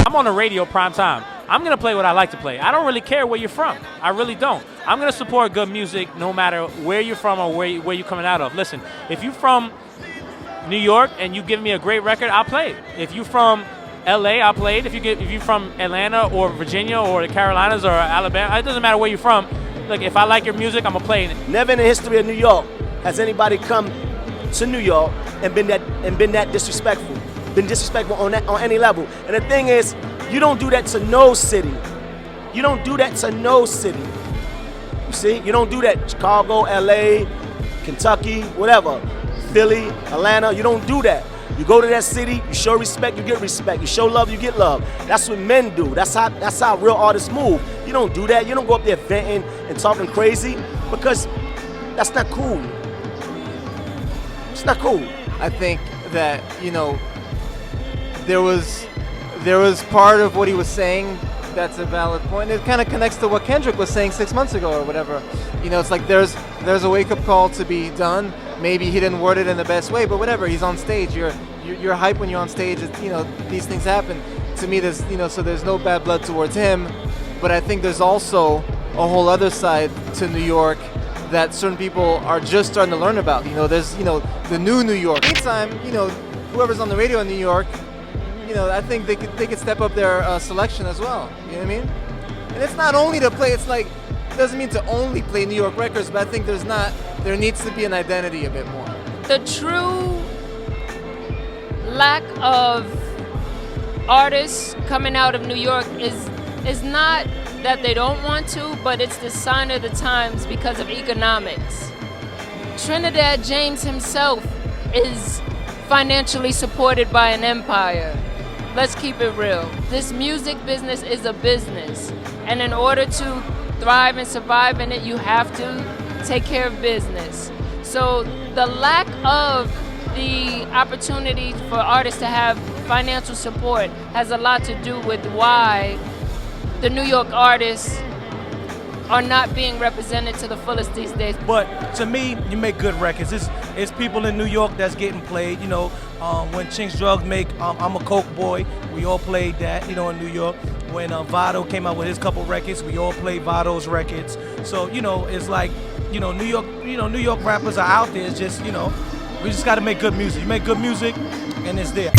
I'm on the radio prime time. I'm going to play what I like to play. I don't really care where you're from. I really don't. I'm going to support good music no matter where you're from or where you're coming out of. Listen, if you're from New York and you give me a great record, I'll play it. If you're from LA, I'll play it. If you're from Atlanta or Virginia or the Carolinas or Alabama, it doesn't matter where you're from. Look, if I like your music, I'm going to play it. Never in the history of New York has anybody come to New York and been that disrespectful. Been disrespectful on any level. And the thing is, you don't do that to no city. You don't do that to no city. You see? You don't do that. Chicago, LA, Kentucky, whatever. Philly, Atlanta, you don't do that. You go to that city, you show respect, you get respect. You show love, you get love. That's what men do. That's how real artists move. You don't do that. You don't go up there venting and talking crazy because that's not cool. It's not cool. I think that, you know, there was part of what he was saying that's a valid point. It kind of connects to what Kendrick was saying 6 months ago or whatever. You know, it's like there's a wake-up call to be done. Maybe he didn't word it in the best way, but whatever. He's on stage. You're hype when you're on stage. It's, you know, these things happen. To me, there's, you know, so there's no bad blood towards him. But I think there's also a whole other side to New York that certain people are just starting to learn about. You know, there's, you know, the new New York. Anytime, you know, whoever's on the radio in New York, you know, I think they could step up their selection as well. You know what I mean? And it's not only to play. It's like, it doesn't mean to only play New York records, but I think there needs to be an identity a bit more. The true lack of artists coming out of New York is not that they don't want to, but it's the sign of the times because of economics. Trinidad Jame himself is financially supported by an empire. Let's keep it real. This music business is a business, and in order to thrive and survive in it, you have to take care of business. So the lack of the opportunity for artists to have financial support has a lot to do with why the New York artists are not being represented to the fullest these days. But to me, you make good records. It's people in New York that's getting played. You know, when Chinks Drugs make I'm a Coke Boy, we all played that, you know, in New York. When Vado came out with his couple records, we all played Vado's records. So, you know, it's like, you know, New York rappers are out there. It's just, you know, we just got to make good music. You make good music, and it's there.